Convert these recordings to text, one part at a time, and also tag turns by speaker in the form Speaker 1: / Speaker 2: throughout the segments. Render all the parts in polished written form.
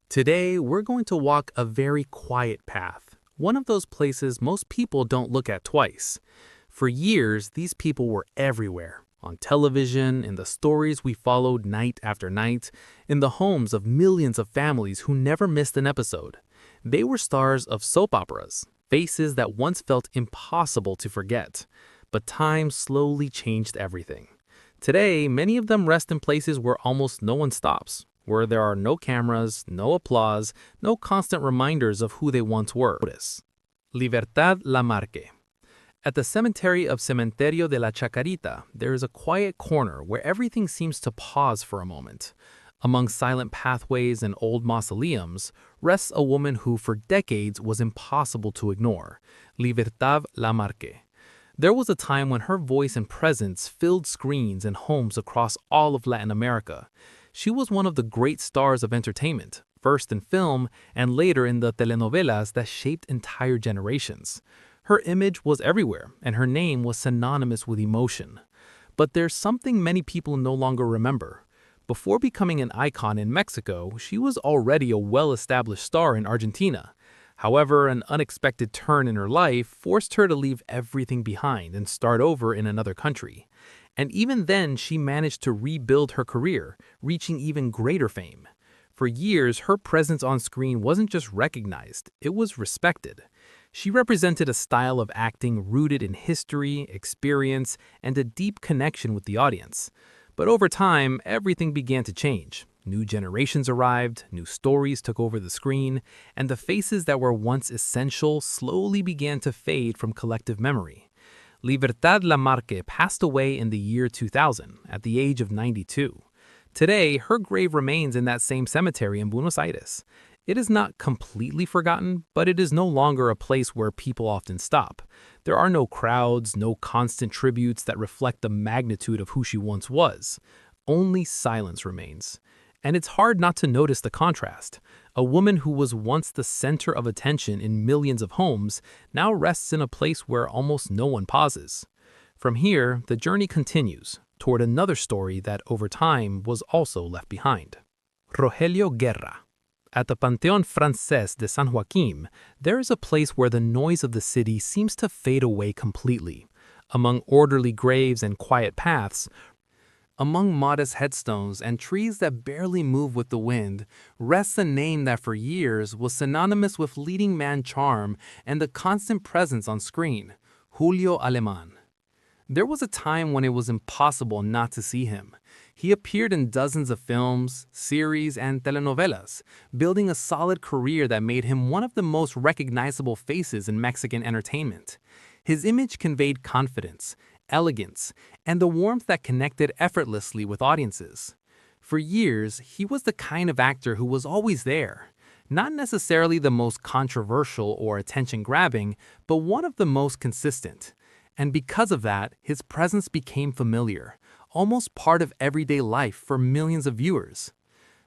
Speaker 1: Today, we're going to walk a very quiet path, one of those places most people don't look at twice. For years, these people were everywhere, on television, in the stories we followed night after night, in the homes of millions of families who never missed an episode. They were stars of soap operas, faces that once felt impossible to forget. But time slowly changed everything. Today, many of them rest in places where almost no one stops, where there are no cameras, no applause, no constant reminders of who they once were. Libertad Lamarque. At the cemetery of Cementerio de la Chacarita, there is a quiet corner where everything seems to pause for a moment. Among silent pathways and old mausoleums rests a woman who for decades was impossible to ignore, Libertad Lamarque. There was a time when her voice and presence filled screens and homes across all of Latin America. She was one of the great stars of entertainment, first in film and later in the telenovelas that shaped entire generations. Her image was everywhere, and her name was synonymous with emotion. But there's something many people no longer remember. Before becoming an icon in Mexico, she was already a well-established star in Argentina. However, an unexpected turn in her life forced her to leave everything behind and start over in another country. And even then, she managed to rebuild her career, reaching even greater fame. For years, her presence on screen wasn't just recognized, it was respected. She represented a style of acting rooted in history, experience, and a deep connection with the audience. But over time, everything began to change. New generations arrived, new stories took over the screen, and the faces that were once essential slowly began to fade from collective memory. Libertad Lamarque passed away in the year 2000 at the age of 92. Today, her grave remains in that same cemetery in Buenos Aires. It is not completely forgotten, but it is no longer a place where people often stop. There are no crowds, no constant tributes that reflect the magnitude of who she once was. Only silence remains. And it's hard not to notice the contrast. A woman who was once the center of attention in millions of homes now rests in a place where almost no one pauses. From here, the journey continues toward another story that over time was also left behind. Rogelio Guerra. At the Panteón Francés de San Joaquim, there is a place where the noise of the city seems to fade away completely. Among orderly graves and quiet paths, among modest headstones and trees that barely move with the wind, rests a name that for years was synonymous with leading man charm and the constant presence on screen, Julio Alemán. There was a time when it was impossible not to see him. He appeared in dozens of films, series, and telenovelas, building a solid career that made him one of the most recognizable faces in Mexican entertainment. His image conveyed confidence, elegance, and the warmth that connected effortlessly with audiences. For years, he was the kind of actor who was always there. Not necessarily the most controversial or attention-grabbing, but one of the most consistent. And because of that, his presence became familiar, almost part of everyday life for millions of viewers.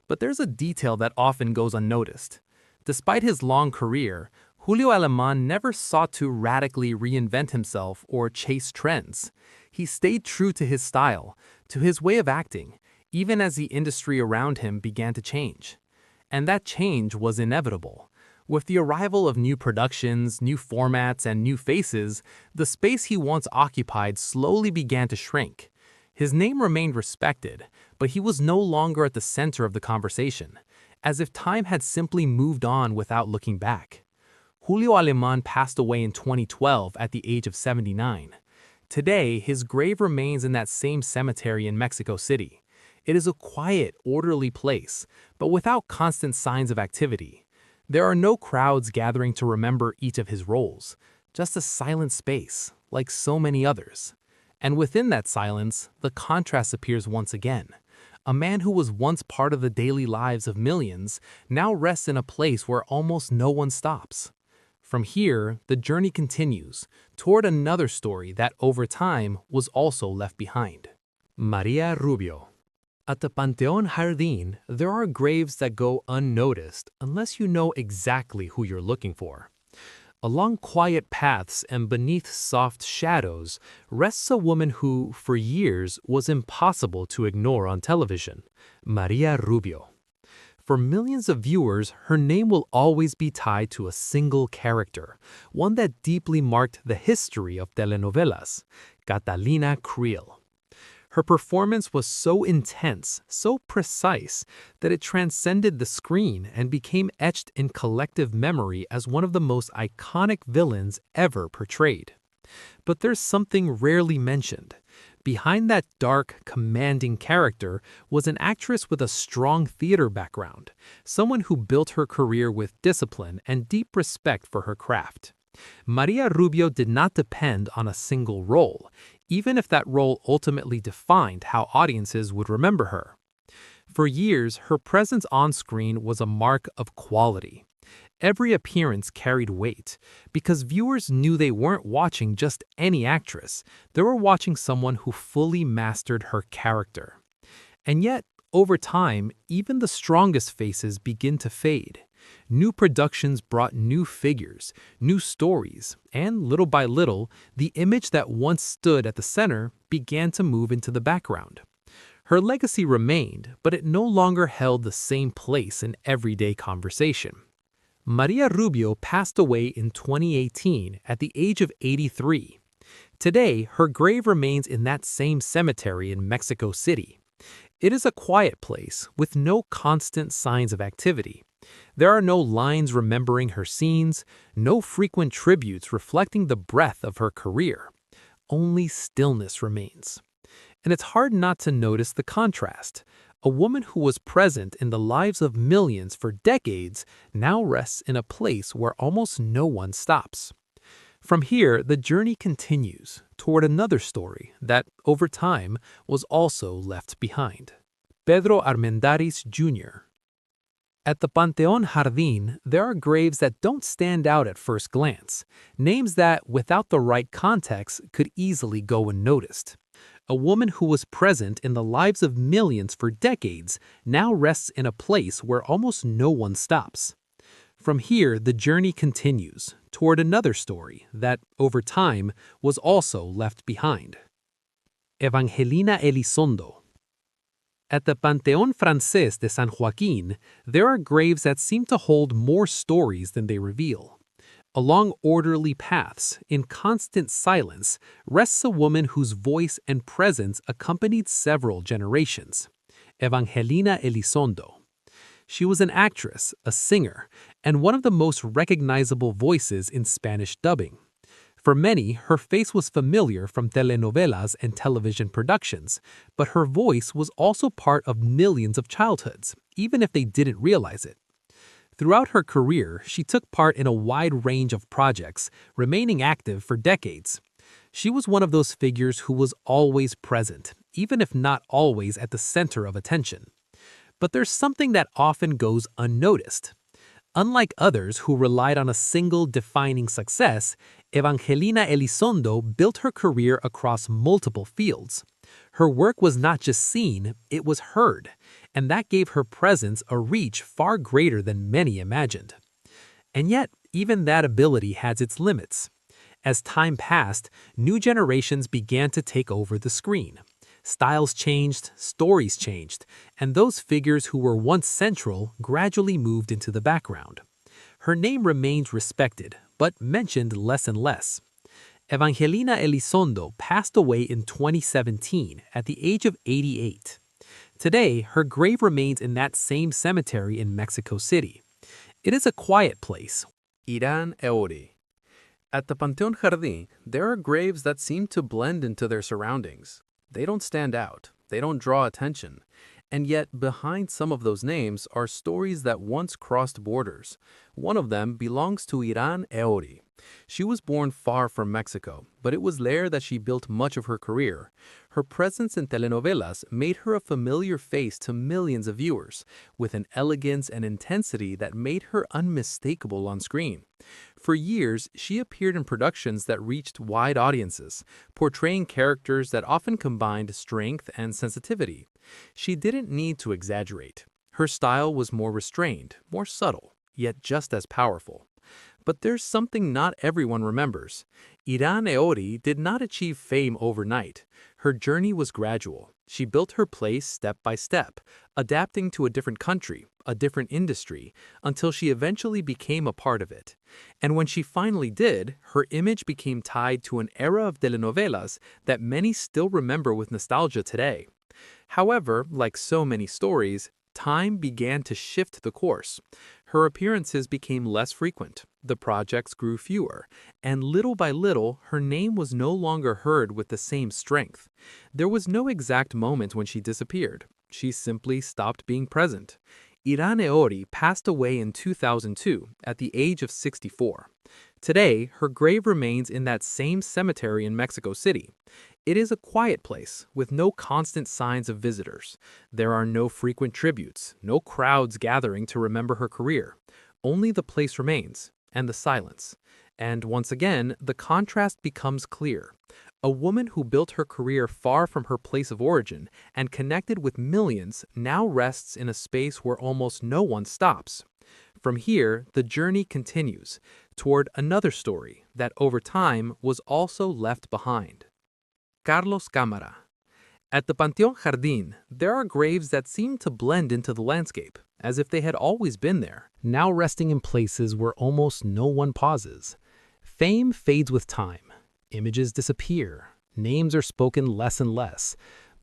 Speaker 1: But there's a detail that often goes unnoticed. Despite his long career, Julio Alemán never sought to radically reinvent himself or chase trends. He stayed true to his style, to his way of acting, even as the industry around him began to change. And that change was inevitable. With the arrival of new productions, new formats, and new faces, the space he once occupied slowly began to shrink. His name remained respected, but he was no longer at the center of the conversation, as if time had simply moved on without looking back. Julio Alemán passed away in 2012 at the age of 79. Today, his grave remains in that same cemetery in Mexico City. It is a quiet, orderly place, but without constant signs of activity. There are no crowds gathering to remember each of his roles, just a silent space, like so many others. And within that silence, the contrast appears once again. A man who was once part of the daily lives of millions now rests in a place where almost no one stops. From here, the journey continues toward another story that over time was also left behind. Maria Rubio. At the Panteón Jardín, there are graves that go unnoticed unless you know exactly who you're looking for. Along quiet paths and beneath soft shadows rests a woman who, for years, was impossible to ignore on television, Maria Rubio. For millions of viewers, her name will always be tied to a single character, one that deeply marked the history of telenovelas, Catalina Kriel. Her performance was so intense, so precise, that it transcended the screen and became etched in collective memory as one of the most iconic villains ever portrayed. But there's something rarely mentioned. Behind that dark, commanding character was an actress with a strong theater background, someone who built her career with discipline and deep respect for her craft. Maria Rubio did not depend on a single role, even if that role ultimately defined how audiences would remember her. For years, her presence on screen was a mark of quality. Every appearance carried weight, because viewers knew they weren't watching just any actress, they were watching someone who fully mastered her character. And yet, over time, even the strongest faces begin to fade. New productions brought new figures, new stories, and little by little, the image that once stood at the center began to move into the background. Her legacy remained, but it no longer held the same place in everyday conversation. Maria Rubio passed away in 2018 at the age of 83. Today, her grave remains in that same cemetery in Mexico City. It is a quiet place with no constant signs of activity. There are no lines remembering her scenes, no frequent tributes reflecting the breadth of her career. Only stillness remains. And it's hard not to notice the contrast. A woman who was present in the lives of millions for decades now rests in a place where almost no one stops. From here, the journey continues toward another story that, over time, was also left behind. Pedro Armendáriz Jr. At the Panteón Jardín, there are graves that don't stand out at first glance, names that, without the right context, could easily go unnoticed. A woman who was present in the lives of millions for decades now rests in a place where almost no one stops. From here, the journey continues toward another story that, over time, was also left behind. Evangelina Elizondo. At the Panteón Francés de San Joaquín, there are graves that seem to hold more stories than they reveal. Along orderly paths, in constant silence, rests a woman whose voice and presence accompanied several generations. Evangelina Elizondo. She was an actress, a singer, and one of the most recognizable voices in Spanish dubbing. For many, her face was familiar from telenovelas and television productions, but her voice was also part of millions of childhoods, even if they didn't realize it. Throughout her career, she took part in a wide range of projects, remaining active for decades. She was one of those figures who was always present, even if not always at the center of attention. But there's something that often goes unnoticed. Unlike others who relied on a single defining success, Evangelina Elizondo built her career across multiple fields. Her work was not just seen, it was heard, and that gave her presence a reach far greater than many imagined. And yet, even that ability has its limits. As time passed, new generations began to take over the screen. Styles changed, stories changed, and those figures who were once central gradually moved into the background. Her name remains respected, but mentioned less and less. Evangelina Elizondo passed away in 2017 at the age of 88. Today, her grave remains in that same cemetery in Mexico City. It is a quiet place. Irán Eori. At the Panteón Jardín, there are graves that seem to blend into their surroundings. They don't stand out, they don't draw attention, and yet behind some of those names are stories that once crossed borders. One of them belongs to Irán Eori. She was born far from Mexico, but it was there that she built much of her career. Her presence in telenovelas made her a familiar face to millions of viewers, with an elegance and intensity that made her unmistakable on screen. For years, she appeared in productions that reached wide audiences, portraying characters that often combined strength and sensitivity. She didn't need to exaggerate. Her style was more restrained, more subtle, yet just as powerful. But there's something not everyone remembers. Irán Eori did not achieve fame overnight. Her journey was gradual. She built her place step by step, adapting to a different country, a different industry, until she eventually became a part of it. And when she finally did, her image became tied to an era of telenovelas that many still remember with nostalgia today. However, like so many stories, time began to shift the course. Her appearances became less frequent, the projects grew fewer, and little by little, her name was no longer heard with the same strength. There was no exact moment when she disappeared. She simply stopped being present. Irane Ori passed away in 2002 at the age of 64. Today, her grave remains in that same cemetery in Mexico City. It is a quiet place with no constant signs of visitors. There are no frequent tributes, no crowds gathering to remember her career. Only the place remains, and the silence. And once again, the contrast becomes clear. A woman who built her career far from her place of origin and connected with millions now rests in a space where almost no one stops. From here, the journey continues toward another story that over time was also left behind. Carlos Cámara. At the Panteón Jardín, there are graves that seem to blend into the landscape, as if they had always been there, now resting in places where almost no one pauses. Fame fades with time. Images disappear. Names are spoken less and less.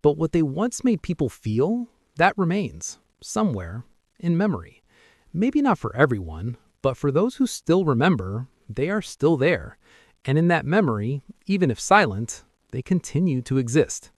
Speaker 1: But what they once made people feel, that remains, somewhere, in memory. Maybe not for everyone, but for those who still remember, they are still there. And in that memory, even if silent, they continue to exist.